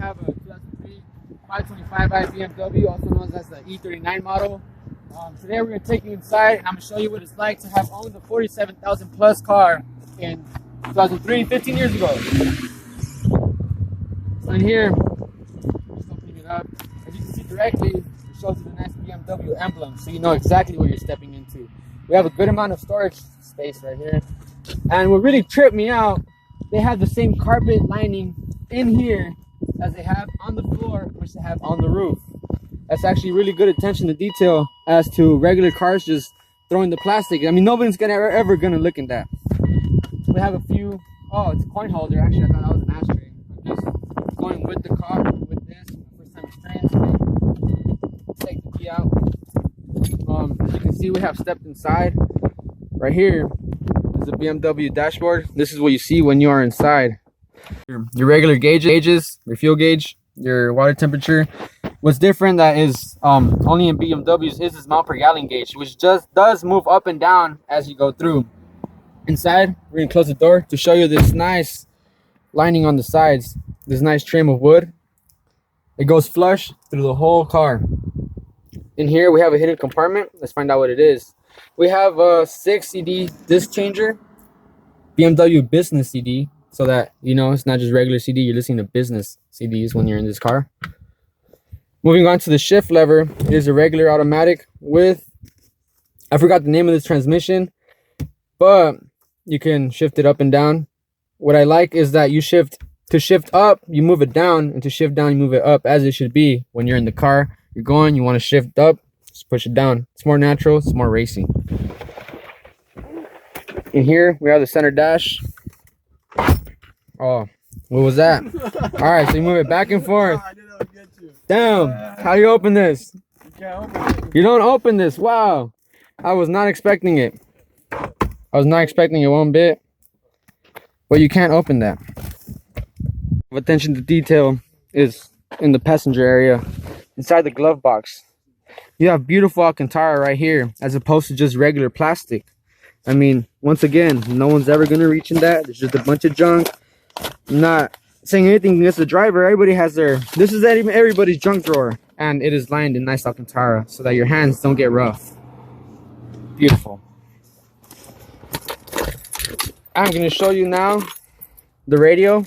have a 2003 525i BMW, also known as the E39 model. Today we're going to take you inside. I'm going to show you what it's like to have owned a 47,000 plus car in 2003, 15 years ago. So in here, just opening it up, as you can see directly, it shows you the nice BMW emblem, so you know exactly what you're stepping into. We have a good amount of storage space right here. And what really tripped me out, they have the same carpet lining in here as they have on the floor, which they have on the roof. That's actually really good attention to detail as to regular cars just throwing the plastic. I mean, nobody's ever gonna look at that. We have a few, oh, it's a coin holder. Actually, I thought that was an ashtray. I'm just going with the car with this. First time experience. Take the key out. As you can see, we have stepped inside. Right here is a BMW dashboard. This is what you see when you are inside. Your regular gauges, your fuel gauge, your water temperature. What's different that is only in BMWs is this mile per gallon gauge, which just does move up and down as you go through. Inside, we're gonna close the door to show you this nice lining on the sides, this nice trim of wood. It goes flush through the whole car. In here, we have a hidden compartment. Let's find out what it is. We have a 6 CD disc changer, BMW business CD, so that you know it's not just regular CD. You're listening to business CDs when you're in this car. Moving on to the shift lever, it is a regular automatic with, I forgot the name of this transmission, but you can shift it up and down. What I like is that you shift up, you move it down, and to shift down, you move it up, as it should be when you're in the car. You're going, you want to shift up, just push it down. It's more natural, it's more racing. In here, we have the center dash. Oh, what was that? All right, so you move it back and forth. Damn, how do you open this? You don't open this. Wow, I was not expecting it. I was not expecting it one bit. But you can't open that. Attention to detail is in the passenger area, inside the glove box. You have beautiful Alcantara right here, as opposed to just regular plastic. I mean, once again, no one's ever gonna reach in that. There's just a bunch of junk. I'm not saying anything against the driver. Everybody has their, this is everybody's junk drawer, and it is lined in nice Alcantara so that your hands don't get rough. Beautiful. I'm going to show you now the radio.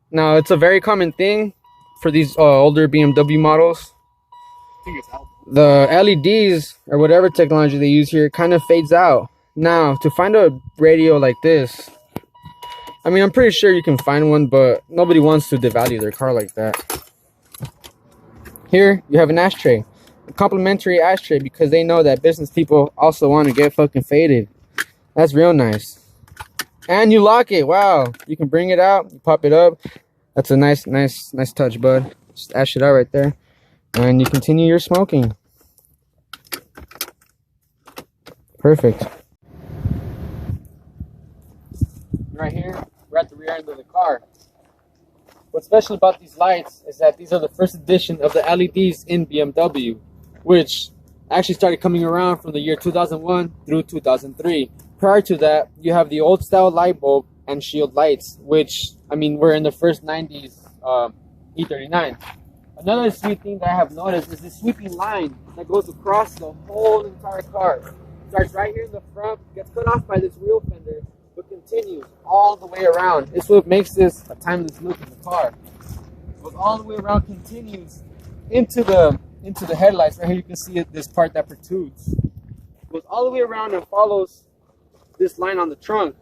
Now, it's a very common thing for these older BMW models. The LEDs or whatever technology they use here kind of fades out. Now, to find a radio like this, I mean, I'm pretty sure you can find one, but nobody wants to devalue their car like that. Here, you have an ashtray. A complimentary ashtray, because they know that business people also want to get fucking faded. That's real nice. And you lock it. Wow. You can bring it out, you pop it up. That's a nice touch, bud. Just ash it out right there. And you continue your smoking. Perfect. Right here, we're at the rear end of the car. What's special about these lights is that these are the first edition of the LEDs in BMW, which actually started coming around from the year 2001 through 2003. Prior to that, you have the old style light bulb and shield lights, which, I mean, were in the first 90s E39. Another sweet thing that I have noticed is this sweeping line that goes across the whole entire car. It starts right here in the front, gets cut off by this wheel fender, but continues all the way around. This is what makes this a timeless look in the car. It goes all the way around, continues into the headlights. Right here you can see this part that protrudes. It goes all the way around and follows this line on the trunk,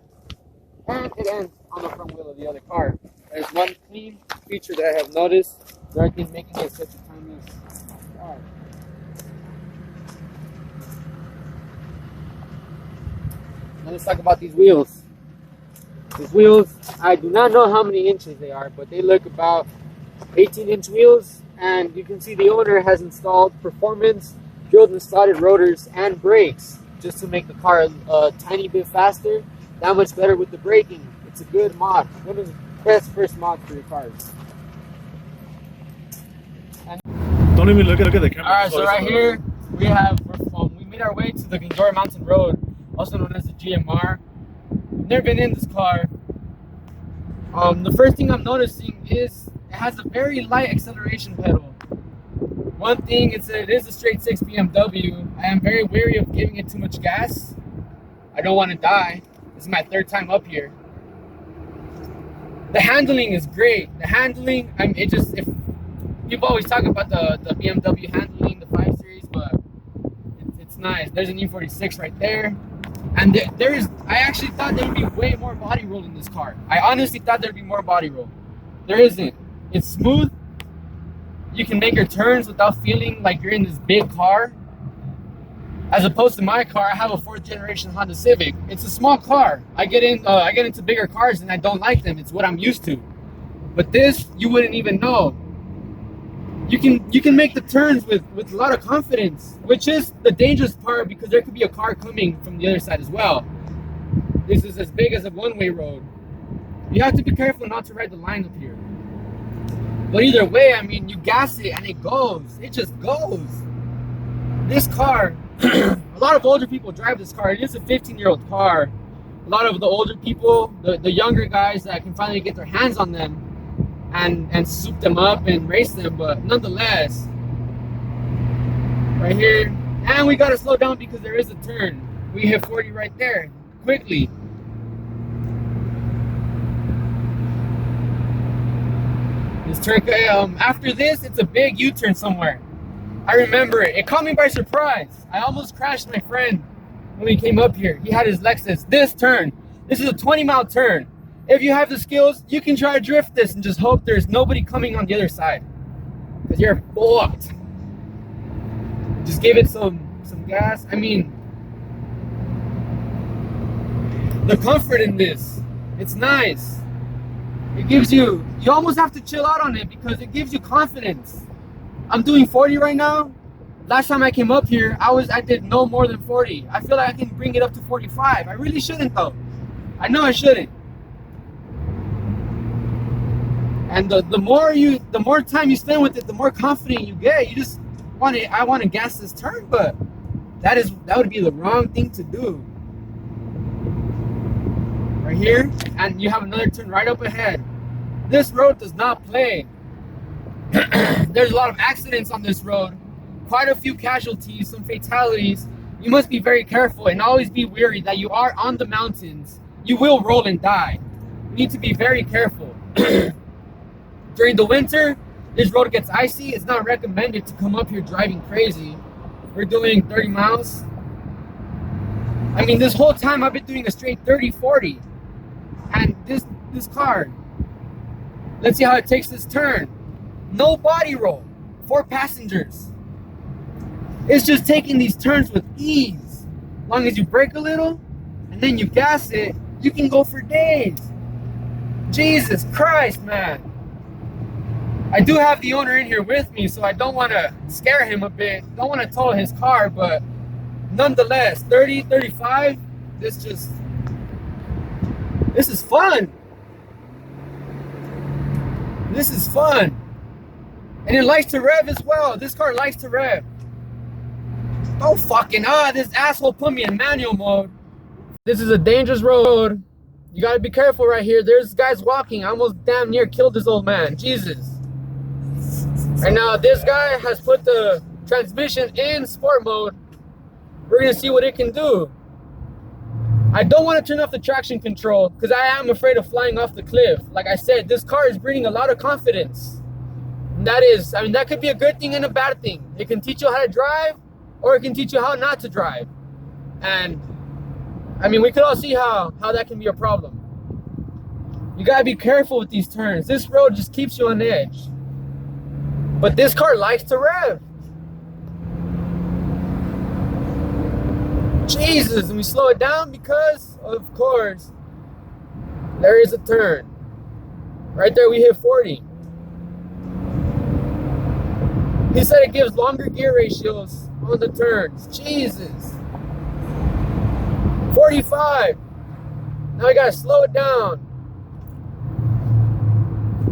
and it ends on the front wheel of the other car. There's one clean feature that I have noticed, directly making it such a timeless car. Now let's talk about these wheels. These wheels, I do not know how many inches they are, but they look about 18-inch wheels, and you can see the owner has installed performance drilled and slotted rotors and brakes just to make the car a tiny bit faster, that much better with the braking. It's a good mod, one of the best first mods for your cars. And don't even look at the camera. Alright, so right here we made our way to the Glendora Mountain Road, also known as the GMR. I've never been in this car. The first thing I'm noticing is it has a very light acceleration pedal. One thing, it is a straight 6 BMW. I am very wary of giving it too much gas. I don't want to die. This is my 3rd time up here. The handling is great. The handling, if people always talk about the BMW handling, the 5 Series, but it's nice. There's an E46 right there. And I actually thought there would be way more body roll in this car. I honestly thought there'd be more body roll. There isn't. It's smooth. You can make your turns without feeling like you're in this big car. As opposed to my car, I have a 4th generation Honda Civic. It's a small car. I get into bigger cars and I don't like them. It's what I'm used to. But this, you wouldn't even know. You can make the turns with a lot of confidence, which is the dangerous part because there could be a car coming from the other side as well. This is as big as a one-way road. You have to be careful not to ride the line up here. But either way, I mean, you gas it and it goes. It just goes. This car, a lot of older people drive this car. It is a 15-year-old car. A lot of the older people, the younger guys that can finally get their hands on them and soup them up and race them, but nonetheless, right here, and we gotta slow down because there is a turn. We hit 40 right there, quickly. This turn, after this, it's a big U-turn somewhere. I remember it. It caught me by surprise. I almost crashed my friend when he came up here. He had his Lexus. This is a 20-mile turn. If you have the skills, you can try to drift this and just hope there's nobody coming on the other side. Because you're fucked. Just give it some gas. I mean, the comfort in this, it's nice. It gives you almost have to chill out on it because it gives you confidence. I'm doing 40 right now. Last time I came up here, I did no more than 40. I feel like I can bring it up to 45. I really shouldn't though. I know I shouldn't. And the more time you spend with it, the more confident you get. You just I want to gas this turn, but that would be the wrong thing to do. Right here, and you have another turn right up ahead. This road does not play. There's a lot of accidents on this road. Quite a few casualties, some fatalities. You must be very careful and always be wary that you are on the mountains. You will roll and die. You need to be very careful. During the winter, this road gets icy. It's not recommended to come up here driving crazy. We're doing 30 miles. I mean, this whole time I've been doing a straight 30, 40. And this car, let's see how it takes this turn. No body roll, 4 passengers. It's just taking these turns with ease. As long as you brake a little and then you gas it, you can go for days. Jesus Christ, man. I do have the owner in here with me, so I don't want to scare him a bit. Don't want to tow his car, but nonetheless, 30, 35, this is fun. This is fun. And it likes to rev as well. This car likes to rev. Oh fucking, this asshole put me in manual mode. This is a dangerous road. You gotta be careful right here. There's guys walking. I almost damn near killed this old man. Jesus. Right now, this guy has put the transmission in sport mode. We're gonna see what it can do. I don't want to turn off the traction control because I am afraid of flying off the cliff. Like I said, this car is bringing a lot of confidence. And that could be a good thing and a bad thing. It can teach you how to drive, or it can teach you how not to drive. And I mean, we could all see how that can be a problem. You gotta be careful with these turns. This road just keeps you on edge. But this car likes to rev. Jesus, and we slow it down because, of course, there is a turn. Right there we hit 40. He said it gives longer gear ratios on the turns. Jesus. 45. Now we gotta slow it down.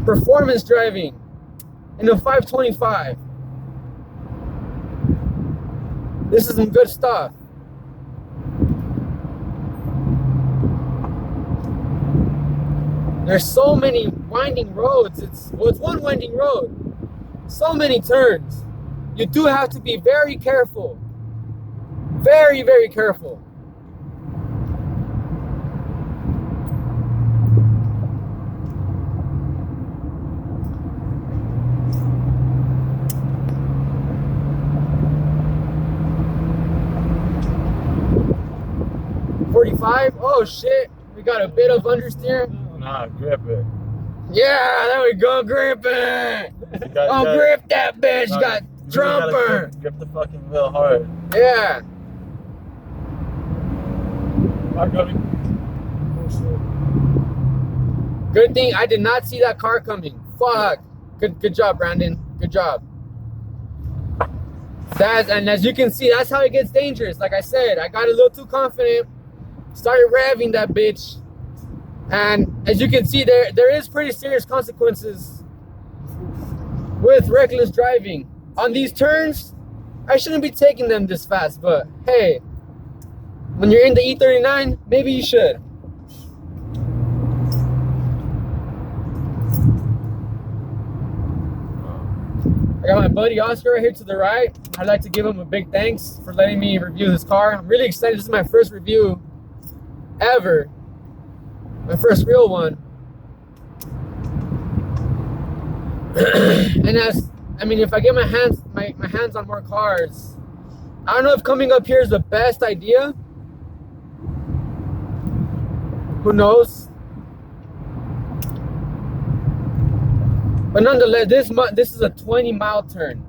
Performance driving in the 525. This is some good stuff. There's so many winding roads. It's one winding road. So many turns. You do have to be very careful. Very, very careful. Oh shit, we got a bit of understeer. Nah, grip it. Yeah, there we go, grip it. Grip that bitch. No, got trumper. Grip the fucking wheel hard. Yeah. I'm coming. Oh shit. Good thing I did not see that car coming. Fuck. Good job, Brandon. Good job. And as you can see, that's how it gets dangerous. Like I said, I got a little too confident. Started revving that bitch, and as you can see, there is pretty serious consequences with reckless driving. On these turns, I shouldn't be taking them this fast, but hey, when you're in the E39, maybe you should. I got my buddy Oscar right here to the right. I'd like to give him a big thanks for letting me review his car. I'm really excited. This is my first review ever, my first real one. And if I get my hands on more cars, I don't know if coming up here is the best idea. Who knows? But nonetheless, this is a 20-mile turn.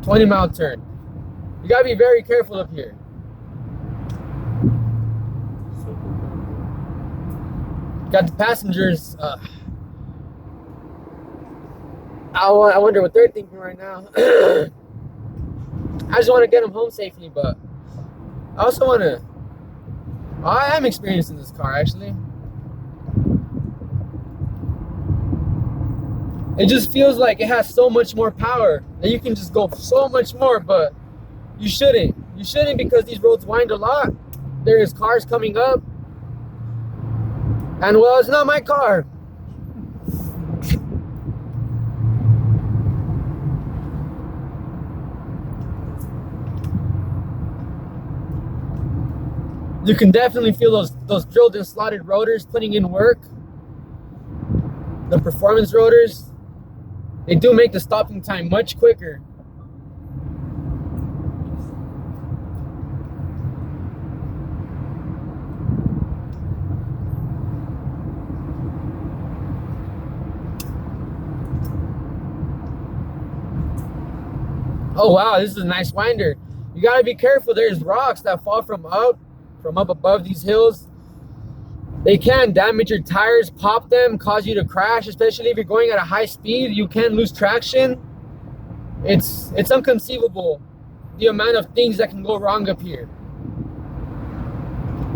20-mile turn. You gotta be very careful up here. Got the passengers. I wonder what they're thinking right now. I just want to get them home safely, but I also want to. I am experienced in this car actually. It just feels like it has so much more power that you can just go so much more, but you shouldn't. You shouldn't, because these roads wind a lot. There is cars coming up. And well, it's not my car. You can definitely feel those drilled and slotted rotors putting in work. The performance rotors, they do make the stopping time much quicker. Oh wow, this is a nice winder. You gotta be careful. There's rocks that fall from up above these hills. They can damage your tires, pop them, cause you to crash, especially if you're going at a high speed. You can lose traction. It's inconceivable the amount of things that can go wrong up here.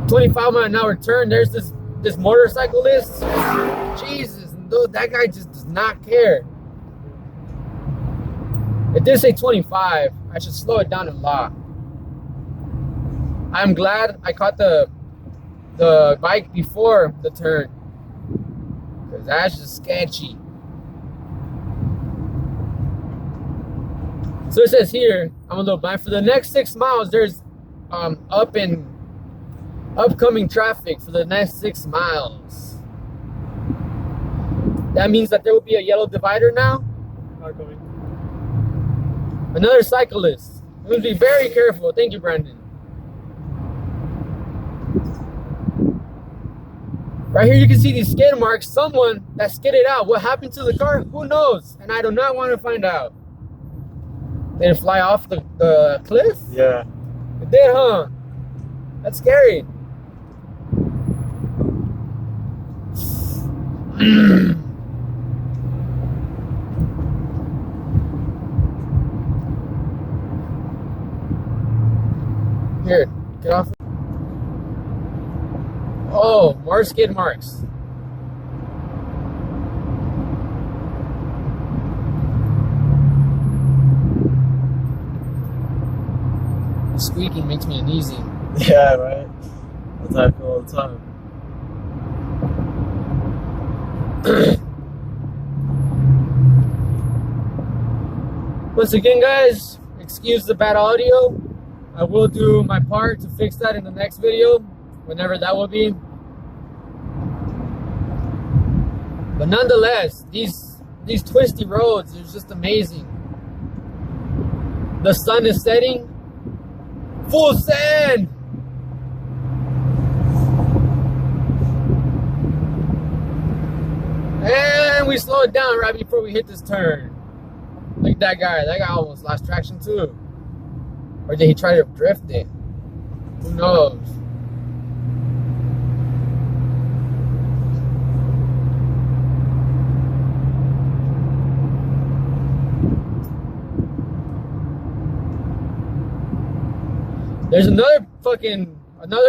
25-mile-an-hour turn. There's this motorcyclist. Jesus, dude, that guy just does not care. It did say 25. I should slow it down a lot. I'm glad I caught the bike before the turn, because that's just sketchy. So it says here, I'm a little blind. For the next 6 miles, there's upcoming traffic for the next 6 miles. That means that there will be a yellow divider now. Not coming. Another cyclist. We must be very careful. Thank you, Brandon. Right here you can see these skid marks. Someone that skidded out. What happened to the car? Who knows? And I do not want to find out. Did it fly off the cliff? Yeah. It did, huh? That's scary. Here, get off. Oh, more skid marks. Squeaking makes me uneasy. Yeah, right. That's how I feel all the time. Once again, guys, excuse the bad audio. I will do my part to fix that in the next video, whenever that will be. But nonetheless, these twisty roads is just amazing. The sun is setting. Full send! And we slow it down right before we hit this turn. Look at that guy. That guy almost lost traction too. Or did he try to drift it? Who knows? There's another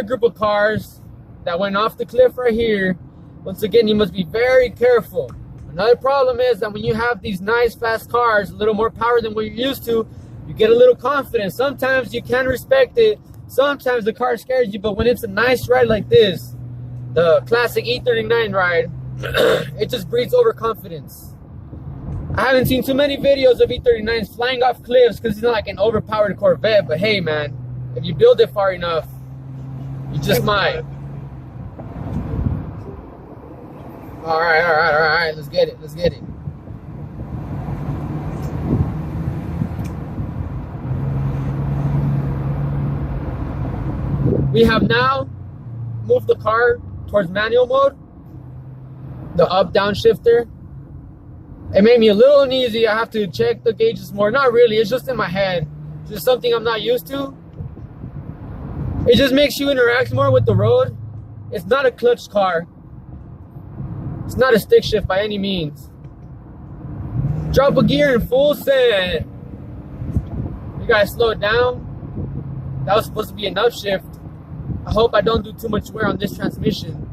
group of cars that went off the cliff right here. Once again, you must be very careful. Another problem is that when you have these nice fast cars, a little more power than what you're used to, you get a little confident. Sometimes you can respect it. Sometimes the car scares you, but when it's a nice ride like this, the classic E39 ride, it just breeds overconfidence. I haven't seen too many videos of E39s flying off cliffs because it's not like an overpowered Corvette, but hey man, if you build it far enough, you just might. All right. Let's get it. We have now moved the car towards manual mode. The up-down shifter. It made me a little uneasy. I have to check the gauges more. Not really. It's just in my head. It's just something I'm not used to. It just makes you interact more with the road. It's not a clutch car. It's not a stick shift by any means. Drop a gear in full send. You guys slow it down. That was supposed to be an upshift. I hope I don't do too much wear on this transmission.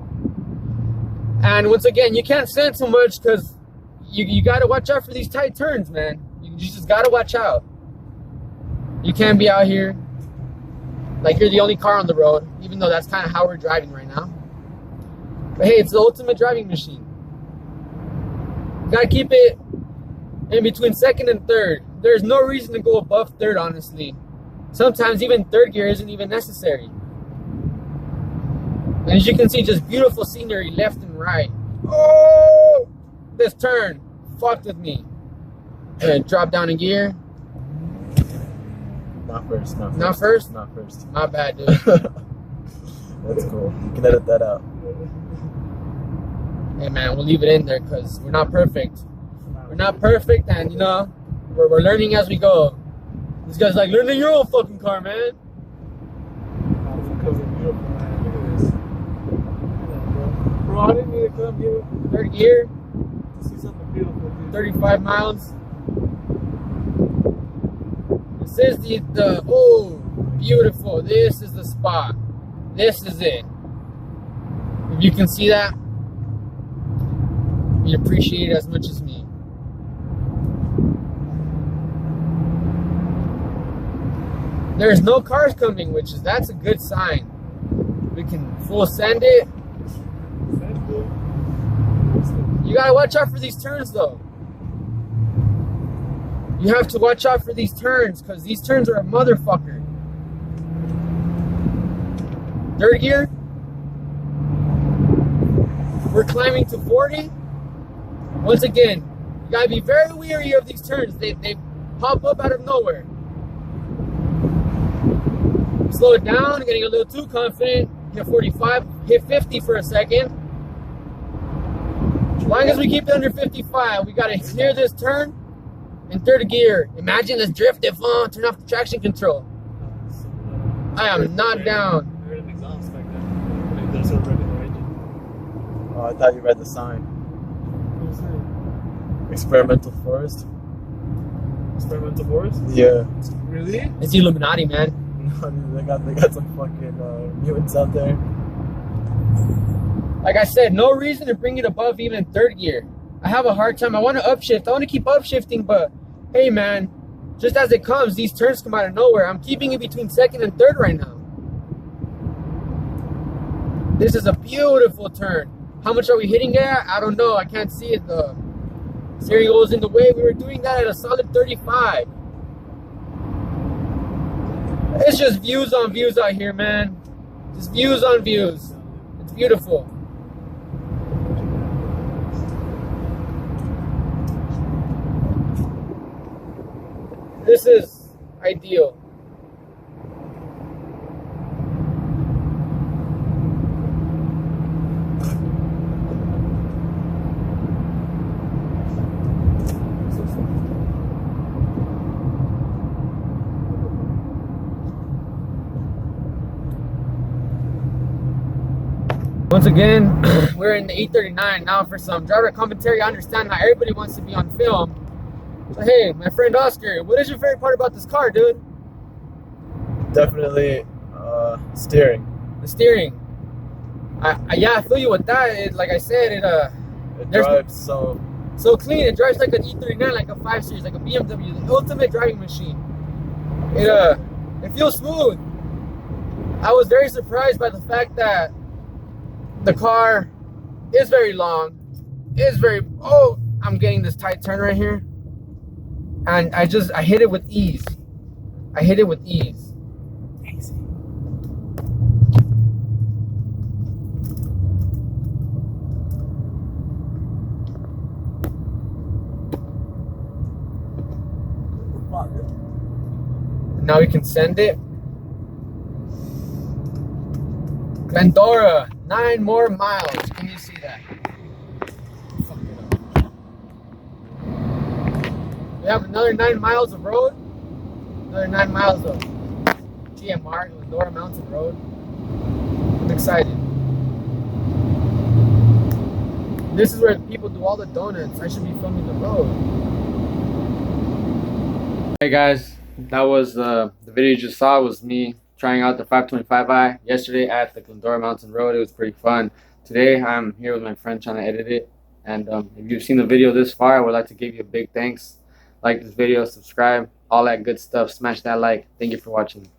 And once again, you can't send too much because you got to watch out for these tight turns, man. You just got to watch out. You can't be out here like you're the only car on the road, even though that's kind of how we're driving right now. But hey, it's the ultimate driving machine. You gotta keep it in between second and third. There's no reason to go above third, honestly. Sometimes even third gear isn't even necessary. And as you can see, just beautiful scenery left and right. Oh! This turn fucked with me. And drop down in gear. Not first. Not first? Not first. My bad, dude. That's cool. You can edit that out. Hey man, we'll leave it in there because we're not perfect. We're not perfect, and you know, we're learning as we go. This guy's like, learn your own fucking car, man. Bro, I didn't need to come here. Third gear, To see something beautiful, dude. 35 miles. This is the oh, beautiful. This is the spot. This is it. If you can see that, you appreciate it as much as me. There's no cars coming, that's a good sign. We can full send it. You gotta watch out for these turns though. You have to watch out for these turns because these turns are a motherfucker. Third gear. We're climbing to 40. Once again, you gotta be very wary of these turns. They pop up out of nowhere. Slow it down, getting a little too confident. Hit 45, hit 50 for a second. As long as we keep it under 55, we gotta clear this turn in third gear. Imagine this drift if turn off the traction control. I am not down. I heard an exhaust back then. There's a red in the engine. Oh, I thought you read the sign. Experimental forest. Experimental forest? Yeah. Really? It's Illuminati, man. They got some fucking mutants out there. Like I said, no reason to bring it above even third gear. I have a hard time. I want to upshift. I want to keep upshifting, but hey, man, just as it comes, these turns come out of nowhere. I'm keeping it between second and third right now. This is a beautiful turn. How much are we hitting it at? I don't know. I can't see it. The steering wheel is in the way. We were doing that at a solid 35. It's just views on views out here, man. Just views on views. It's beautiful. This is ideal. Once again, we're in the E39 now for some driver commentary. I understand not everybody wants to be on film. So hey, my friend Oscar, what is your favorite part about this car, dude? Definitely steering. The steering. Yeah, I feel you with that. Like I said, It drives so clean. It drives like an E39, like a 5 Series, like a BMW, the ultimate driving machine. It feels smooth. I was very surprised by the fact that the car is very long, I'm getting this tight turn right here, and I hit it with ease. easy. Now we can send it. Glendora, 9 more miles. Can you see that? Fuck it up. We have another 9 miles of road. Another 9 miles of GMR, Glendora Mountain Road. I'm excited. This is where people do all the donuts. I should be filming the road. Hey guys, that was the video you just saw. Was me trying out the 525i yesterday at the Glendora Mountain Road. It was pretty fun. Today I'm here with my friend trying to edit it. And if you've seen the video this far, I would like to give you a big thanks. Like this video, subscribe, all that good stuff. Smash that like. Thank you for watching.